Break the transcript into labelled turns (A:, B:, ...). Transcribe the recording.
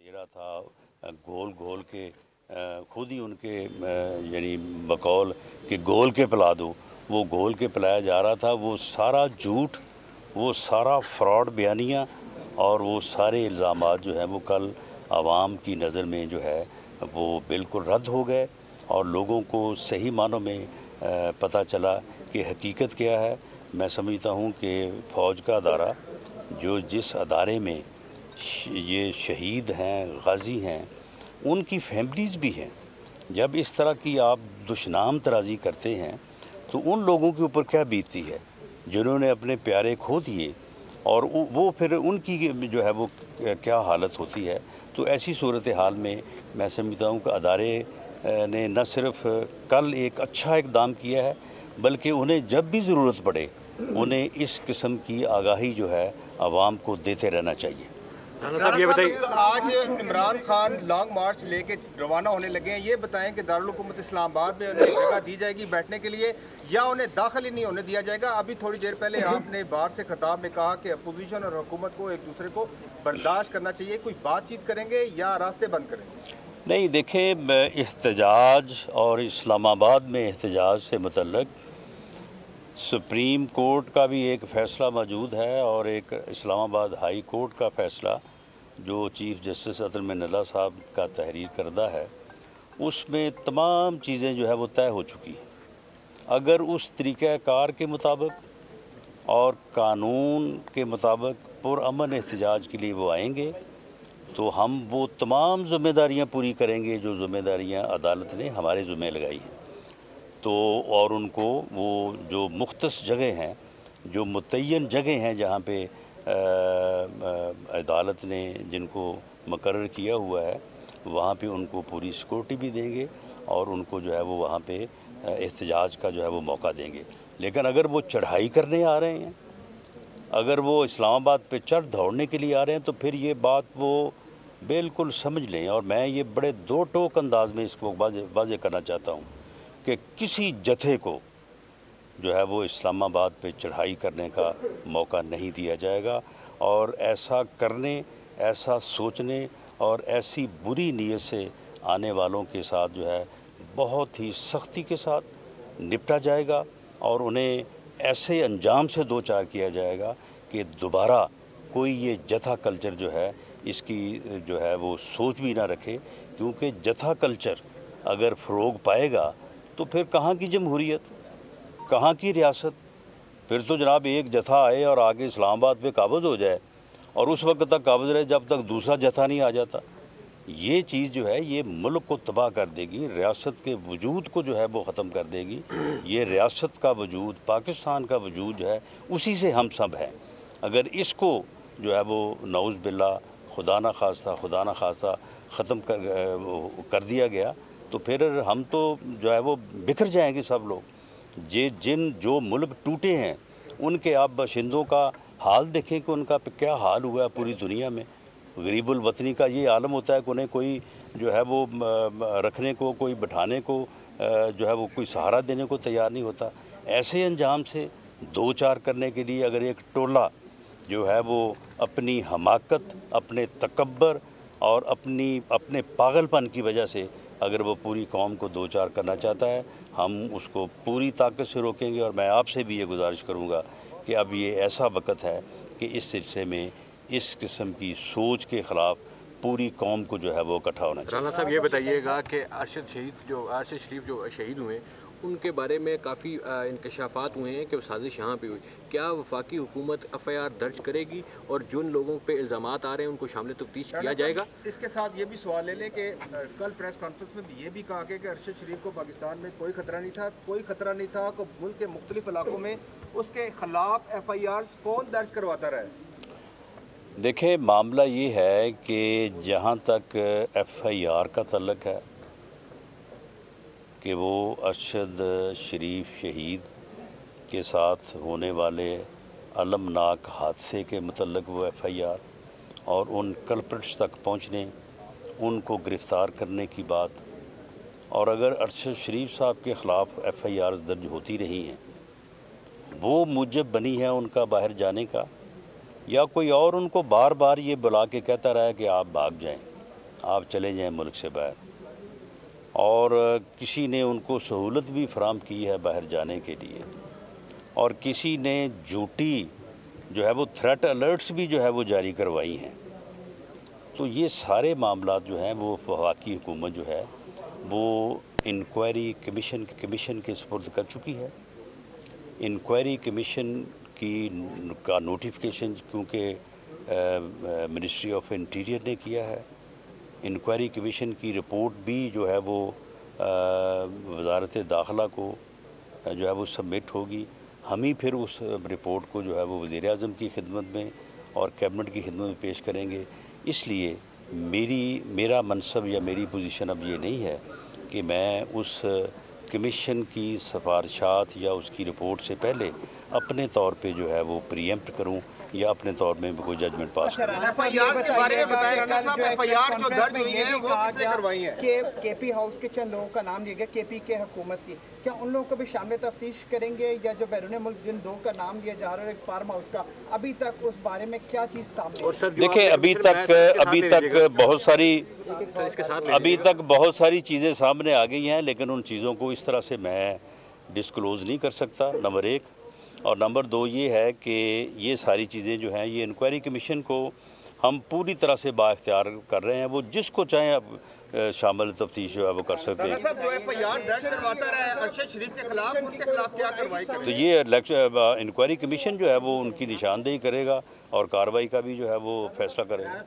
A: घेरा था, गोल गोल के खुद ही उनके यानी बकौल कि गोल के पिला दो, वो गोल के पिलाया जा रहा था। वो सारा झूठ, वो सारा फ्रॉड बयानियाँ और वो सारे इल्ज़ामात जो हैं वो कल आवाम की नज़र में जो है वो बिल्कुल रद्द हो गए और लोगों को सही मानों में पता चला कि हकीकत क्या है। मैं समझता हूँ कि फ़ौज का अदारा जो जिस अदारे में ये शहीद हैं, गाज़ी हैं, उनकी फैमिलीज़ भी हैं। जब इस तरह की आप दुश्नाम तराज़ी करते हैं तो उन लोगों के ऊपर क्या बीतती है जिन्होंने अपने प्यारे खो दिए और वो फिर उनकी जो है वो क्या हालत होती है। तो ऐसी सूरत हाल में मैं समझता हूँ कि अदारे ने न सिर्फ कल एक अच्छा इक़दाम किया है बल्कि उन्हें जब भी ज़रूरत पड़े उन्हें इस किस्म की आगाही जो है आवाम को देते रहना चाहिए।
B: साहब ये बताइए, आज इमरान खान लॉन्ग मार्च लेके रवाना होने लगे हैं, ये बताएं कि दारुल हुकूमत इस्लामाबाद में उन्हें जगह दी जाएगी बैठने के लिए या उन्हें दाखिल ही नहीं होने दिया जाएगा? अभी थोड़ी देर पहले आपने बाहर से खिताब में कहा कि अपोजिशन और हुकूमत को एक दूसरे को बर्दाश्त करना चाहिए, कोई बातचीत करेंगे या रास्ते बंद करेंगे?
A: नहीं, देखें, एहतजाज और इस्लामाबाद में एहतजाज से मुतल्लक सुप्रीम कोर्ट का भी एक फ़ैसला मौजूद है और एक इस्लामाबाद हाई कोर्ट का फ़ैसला जो चीफ़ जस्टिस अतल मिनल्ला साहब का तहरीर करदा है, उसमें तमाम चीज़ें जो है वो तय हो चुकी हैं। अगर उस तरीक़ाकार के मुताबिक और कानून के मुताबिक पुरअमन एहतजाज के लिए वो आएंगे तो हम वो तमाम ज़िम्मेदारियाँ पूरी करेंगे जो ज़िम्मेदारियाँ अदालत ने हमारे ज़िम्मे लगाई हैं। तो और उनको वो जो मुख्तस जगह हैं, जो मुतय्यन जगह हैं जहाँ पे अदालत ने जिनको मुकर्रर किया हुआ है, वहाँ पे उनको पूरी सिक्योरिटी भी देंगे और उनको जो है वो वहाँ पे एहतजाज का जो है वो मौका देंगे। लेकिन अगर वो चढ़ाई करने आ रहे हैं, अगर वो इस्लामाबाद पे चढ़ दौड़ने के लिए आ रहे हैं तो फिर ये बात वो बिल्कुल समझ लें। और मैं ये बड़े दो टोक अंदाज में इसको वाज़ेह करना चाहता हूँ कि किसी जत्थे को जो है वो इस्लामाबाद पे चढ़ाई करने का मौका नहीं दिया जाएगा और ऐसा करने, ऐसा सोचने और ऐसी बुरी नीयत से आने वालों के साथ जो है बहुत ही सख्ती के साथ निपटा जाएगा और उन्हें ऐसे अंजाम से दो चार किया जाएगा कि दोबारा कोई ये जथा कल्चर जो है इसकी जो है वो सोच भी ना रखे। क्योंकि जथा कल्चर अगर फ़रोग पाएगा तो फिर कहाँ की जमहूरियत, कहाँ की रियासत? फिर तो जनाब एक जथा आए और आगे इस्लामाबाद पे काबज़ हो जाए और उस वक्त तक काबज़ रहे जब तक दूसरा जथा नहीं आ जाता। ये चीज़ जो है ये मुल्क को तबाह कर देगी, रियासत के वजूद को जो है वो ख़त्म कर देगी। ये रियासत का वजूद, पाकिस्तान का वजूद जो है उसी से हम सब हैं। अगर इसको जो है वो नऊज़ बिल्लाह खुदा ना खास्ता ख़त्म कर दिया गया तो फिर हम तो जो है वो बिखर जाएंगे सब लोग। जो मुल्क टूटे हैं उनके आप बाशिंदों का हाल देखें कि उनका क्या हाल हुआ है पूरी दुनिया में। गरीबुल वतनी का ये आलम होता है कि उन्हें कोई जो है वो रखने को, कोई बिठाने को जो है वो कोई सहारा देने को तैयार नहीं होता। ऐसे अंजाम से दो चार करने के लिए अगर एक टोला जो है वो अपनी हमाकत, अपने तकब्बर और अपने पागलपन की वजह से अगर वो पूरी कौम को दो चार करना चाहता है, हम उसको पूरी ताकत से रोकेंगे। और मैं आपसे भी ये गुजारिश करूँगा कि अब ये ऐसा वक्त है कि इस सिलसिले में इस किस्म की सोच के ख़िलाफ़ पूरी कौम को जो है वो इकट्ठा होना चाहिए।
C: राना साहब ये बताइएगा कि अरशद शरीफ जो शहीद हुए उनके बारे में काफ़ी इंकशाफात हुए हैं कि वो साजिश यहाँ पे हुई। क्या वफाकी हुकूमत FIR दर्ज करेगी और जिन लोगों पे इल्ज़ामात आ रहे हैं उनको शामिल तफ्तीश किया जाएगा?
B: इसके साथ ये भी सवाल ले लें कि कल प्रेस कॉन्फ्रेंस में ये भी कहा गया कि अरशद शरीफ को पाकिस्तान में कोई खतरा नहीं था कि मुल्क के मुख्तलिफ इलाकों में उसके खिलाफ FIRs कौन दर्ज करवाता रहा है?
A: देखें, मामला ये है कि जहाँ तक FIR का तल्लक है कि वो अरशद शरीफ शहीद के साथ होने वाले अलमनाक हादसे के मुतल्लिक़ वो FIR और उन कल्प्रिट्स तक पहुँचने, उनको गिरफ़्तार करने की बात। और अगर अरशद शरीफ साहब के ख़िलाफ़ FIRs दर्ज होती रही हैं, वो मूजब बनी है उनका बाहर जाने का, या कोई और उनको बार बार ये बुला के कहता रहा है कि आप भाग जाएं, आप चले जाएं मुल्क से बाहर, और किसी ने उनको सहूलत भी फराम की है बाहर जाने के लिए, और किसी ने झूठी जो है वो थ्रेट अलर्ट्स भी जो है वो जारी करवाई हैं। तो ये सारे मामला जो हैं वो वफाकी हुकूमत जो है वो इंक्वायरी कमीशन के सुपुर्द कर चुकी है। इंक्वायरी कमीशन का नोटिफिकेशन क्योंकि मिनिस्ट्री ऑफ इंटीरियर ने किया है, इंक्वायरी कमीशन की रिपोर्ट भी जो है वो वजारत दाखिला को जो है वो सबमिट होगी। हम ही फिर उस रिपोर्ट को जो है वो वज़ीर आज़म की खिदमत में और कैबिनेट की खिदमत में पेश करेंगे। इसलिए मेरा मनसब या मेरी पोजीशन अब ये नहीं है कि मैं उस कमीशन की सिफारिशात या उसकी रिपोर्ट से पहले अपने तौर पे जो है वो प्रीएम्प्ट करूं या अपने तौर में कोई जजमेंट पास करूं।
B: एफआईआर के बारे में बताएं राणा साहब, एफआईआर जो दर्ज हुई है वो किसने करवाई है?
D: केपी हाउस के चंद लोगों का नाम लिया गया, केपी के हुकूमत की, क्या उन लोगों को भी शामिल तफ्तीश करेंगे? या जो बैरून मुल्क जिन दो का नाम लिया जा रहा है एक फार्म हाउस का, अभी तक उस बारे में क्या चीज़ सामने?
A: देखिए अभी तक बहुत सारी चीज़ें सामने आ गई हैं, लेकिन उन चीज़ों को इस तरह से मैं डिस्क्लोज़ नहीं कर सकता, नंबर एक। और नंबर दो ये है कि ये सारी चीज़ें जो हैं ये इंक्वायरी कमीशन को हम पूरी तरह से बाइख्तियार कर रहे हैं, वो जिसको चाहें अब शामिल तफ्तीश जो है वो कर सकते हैं।
B: जो एफआईआर दर्ज करवाता रहा है अरशद शरीफ के खिलाफ, उनके खिलाफ क्या कार्रवाई करें?
A: तो ये इंक्वायरी कमीशन जो है वो उनकी निशानदेही करेगा और कार्रवाई का भी जो है वो फैसला करेगा।